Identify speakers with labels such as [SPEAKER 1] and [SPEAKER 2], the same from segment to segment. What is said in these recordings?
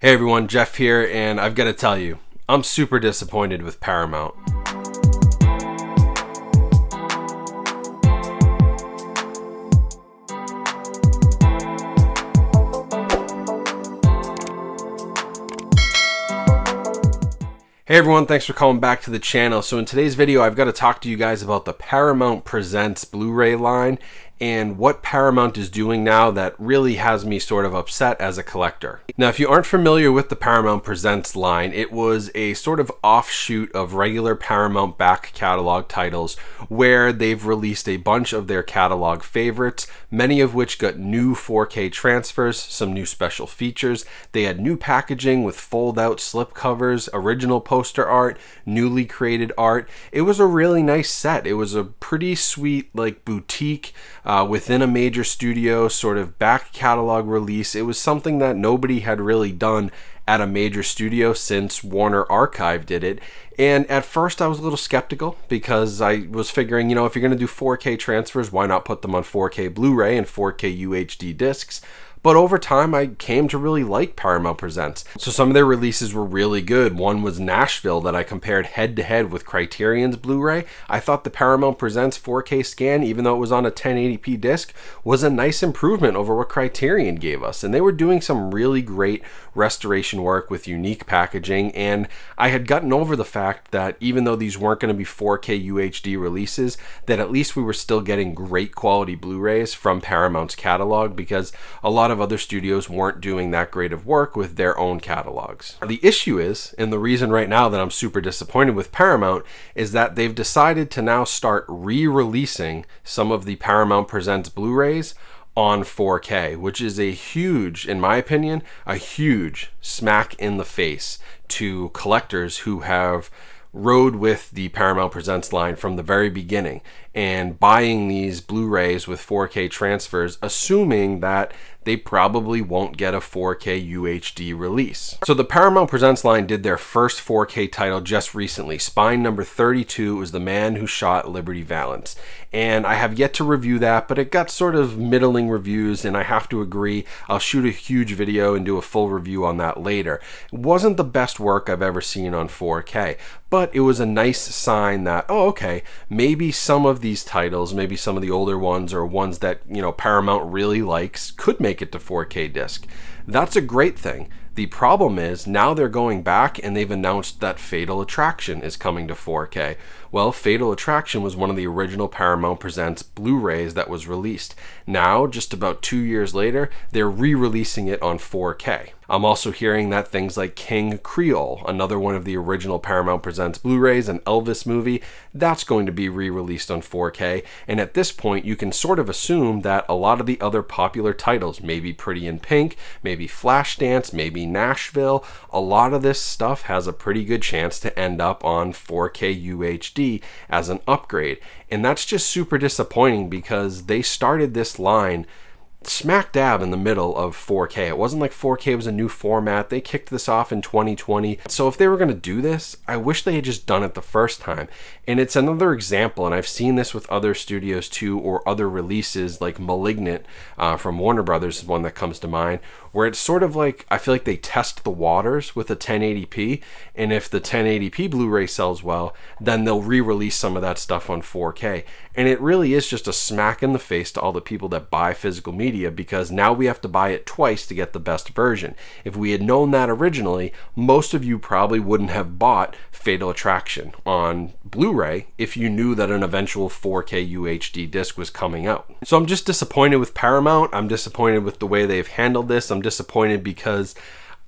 [SPEAKER 1] Hey everyone, Jeff here, and I've got to tell you, I'm super disappointed with Paramount. Hey everyone, thanks for coming back to the channel. So in today's video, I've got to talk to you guys about the Paramount Presents Blu-ray line and what Paramount is doing now that really has me sort of upset as a collector. Now, if you aren't familiar with the Paramount Presents line, it was a sort of offshoot of regular Paramount back catalog titles where they've released a bunch of their catalog favorites, many of which got new 4K transfers, some new special features. They had new packaging with fold-out slipcovers, original poster art, newly created art. It was a really nice set. It was a pretty sweet, like, boutique within a major studio sort of back catalog release. It was something that nobody had really done at a major studio since Warner Archive did it. And at first I was a little skeptical because I was figuring, if you're going to do 4K transfers, why not put them on 4K Blu-ray and 4K UHD discs? But over time, I came to really like Paramount Presents. So some of their releases were really good. One was Nashville that I compared head to head with Criterion's Blu-ray. I thought the Paramount Presents 4K scan, even though it was on a 1080p disc, was a nice improvement over what Criterion gave us. And they were doing some really great restoration work with unique packaging. And I had gotten over the fact that even though these weren't going to be 4K UHD releases, that at least we were still getting great quality Blu-rays from Paramount's catalog, because a lot of other studios weren't doing that great of work with their own catalogs. The issue is, and the reason right now that I'm super disappointed with Paramount, is that they've decided to now start re-releasing some of the Paramount Presents Blu-rays on 4K, which is a huge, in my opinion, a huge smack in the face to collectors who have rode with the Paramount Presents line from the very beginning and buying these Blu-rays with 4K transfers, assuming that they probably won't get a 4K UHD release. So the Paramount Presents line did their first 4K title just recently. Spine number 32 was The Man Who Shot Liberty Valance. And I have yet to review that, but it got sort of middling reviews, and I have to agree, I'll shoot a huge video and do a full review on that later. It wasn't the best work I've ever seen on 4K, but it was a nice sign that, oh, okay, maybe some of these titles, maybe some of the older ones or ones that, Paramount really likes could make it to 4K disc. That's a great thing. The problem is now they're going back and they've announced that Fatal Attraction is coming to 4K. Well, Fatal Attraction was one of the original Paramount Presents Blu-rays that was released. Now, just about 2 years later, they're re-releasing it on 4K. I'm also hearing that things like King Creole, another one of the original Paramount Presents Blu-rays, an Elvis movie, that's going to be re-released on 4K. And at this point, you can sort of assume that a lot of the other popular titles, maybe Pretty in Pink, maybe Flashdance, maybe Nashville, a lot of this stuff has a pretty good chance to end up on 4K UHD as an upgrade. And that's just super disappointing because they started this line smack dab in the middle of 4K. It wasn't like 4K was a new format. They kicked this off in 2020. So if they were going to do this, I wish they had just done it the first time. And it's another example, and I've seen this with other studios too, or other releases like Malignant from Warner Brothers is one that comes to mind, where it's sort of like, I feel like they test the waters with a 1080p, and if the 1080p Blu-ray sells well, then they'll re-release some of that stuff on 4K. And it really is just a smack in the face to all the people that buy physical media, because now we have to buy it twice to get the best version. If we had known that originally, most of you probably wouldn't have bought Fatal Attraction on Blu-ray if you knew that an eventual 4K UHD disc was coming out. So I'm just disappointed with Paramount. I'm disappointed with the way they've handled this. I'm disappointed because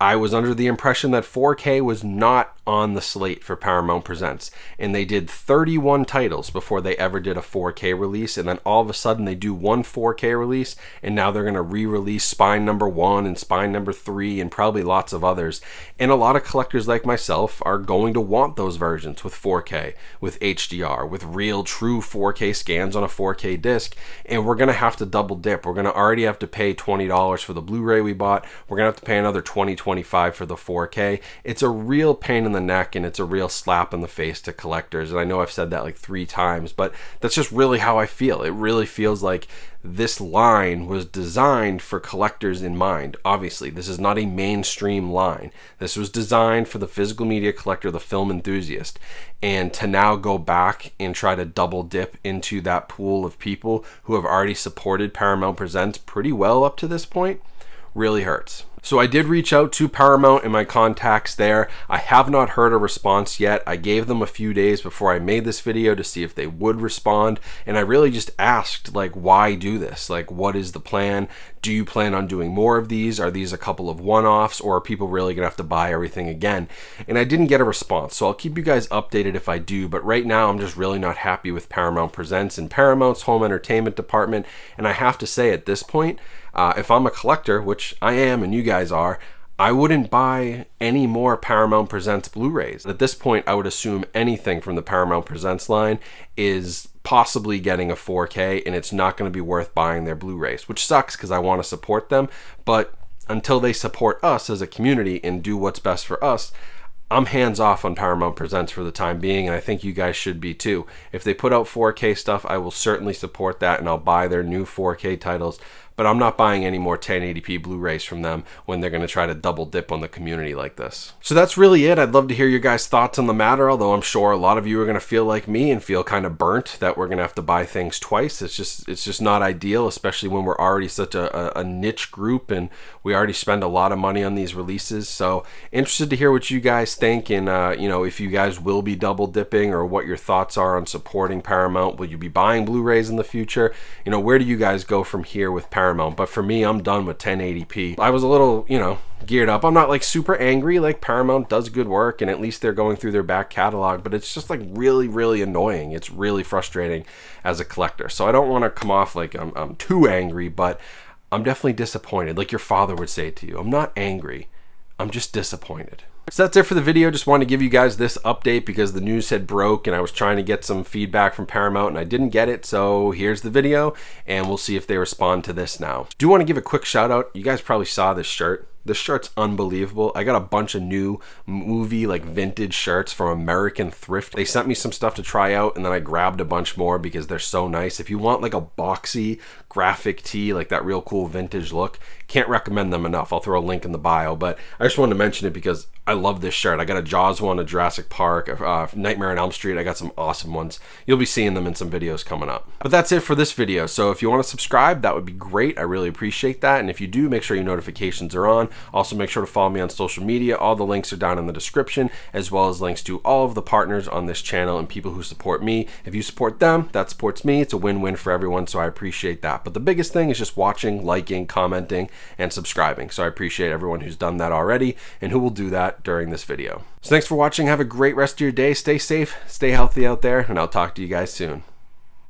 [SPEAKER 1] I was under the impression that 4K was not on the slate for Paramount Presents, and they did 31 titles before they ever did a 4K release, and then all of a sudden they do one 4K release, and now they're going to re-release Spine number 1 and Spine number 3 and probably lots of others. And a lot of collectors like myself are going to want those versions with 4K, with HDR, with real true 4K scans on a 4K disc, and we're going to have to double dip. We're going to already have to pay $20 for the Blu-ray we bought. We're going to have to pay another $20, $125 for the 4K. It's a real pain in the neck, and it's a real slap in the face to collectors. And I know I've said that like 3 times, but that's just really how I feel. It really feels like this line was designed for collectors in mind. Obviously, this is not a mainstream line. This was designed for the physical media collector, the film enthusiast. And to now go back and try to double dip into that pool of people who have already supported Paramount Presents pretty well up to this point really hurts. So I did reach out to Paramount and my contacts there. I have not heard a response yet. I gave them a few days before I made this video to see if they would respond. And I really just asked, like, why do this? Like, what is the plan? Do you plan on doing more of these? Are these a couple of one-offs, or are people really gonna have to buy everything again? And I didn't get a response. So I'll keep you guys updated if I do. But right now I'm just really not happy with Paramount Presents and Paramount's home entertainment department. And I have to say at this point, if I'm a collector, which I am and you guys are, I wouldn't buy any more Paramount Presents Blu-rays. At this point, I would assume anything from the Paramount Presents line is possibly getting a 4K, and it's not going to be worth buying their Blu-rays, which sucks because I want to support them. But until they support us as a community and do what's best for us, I'm hands off on Paramount Presents for the time being, and I think you guys should be too. If they put out 4K stuff, I will certainly support that, and I'll buy their new 4K titles. But I'm not buying any more 1080p Blu-rays from them when they're going to try to double dip on the community like this. So that's really it. I'd love to hear your guys' thoughts on the matter, although I'm sure a lot of you are going to feel like me and feel kind of burnt that we're going to have to buy things twice. It's just not ideal, especially when we're already such a niche group and we already spend a lot of money on these releases. So interested to hear what you guys think, and you know, if you guys will be double dipping or what your thoughts are on supporting Paramount. Will you be buying Blu-rays in the future? You know, where do you guys go from here with Paramount? But for me, I'm done with 1080p. I was a little, you know, geared up. I'm not like super angry. Like, Paramount does good work and at least they're going through their back catalog, but it's just like really annoying. It's really frustrating as a collector. So I don't want to come off like I'm too angry, but I'm definitely disappointed. Like your father would say to you, I'm not angry, I'm just disappointed. So that's it for the video. Just wanted to give you guys this update because the news had broke and I was trying to get some feedback from Paramount and I didn't get it. So here's the video and we'll see if they respond to this now. Do want to give a quick shout out. You guys probably saw this shirt. This shirt's unbelievable. I got a bunch of new movie, like vintage shirts from American Thrift. They sent me some stuff to try out and then I grabbed a bunch more because they're so nice. If you want like a boxy graphic tee, like that real cool vintage look, can't recommend them enough. I'll throw a link in the bio, but I just wanted to mention it because I love this shirt. I got a Jaws one, a Jurassic Park, Nightmare on Elm Street. I got some awesome ones. You'll be seeing them in some videos coming up. But that's it for this video. So if you want to subscribe, that would be great. I really appreciate that. And if you do, make sure your notifications are on. Also, make sure to follow me on social media. All the links are down in the description, as well as links to all of the partners on this channel and people who support me. If you support them, that supports me. It's a win-win for everyone, so I appreciate that. But the biggest thing is just watching, liking, commenting, and subscribing. So I appreciate everyone who's done that already and who will do that during this video. So thanks for watching. Have a great rest of your day. Stay safe, stay healthy out there, and I'll talk to you guys soon.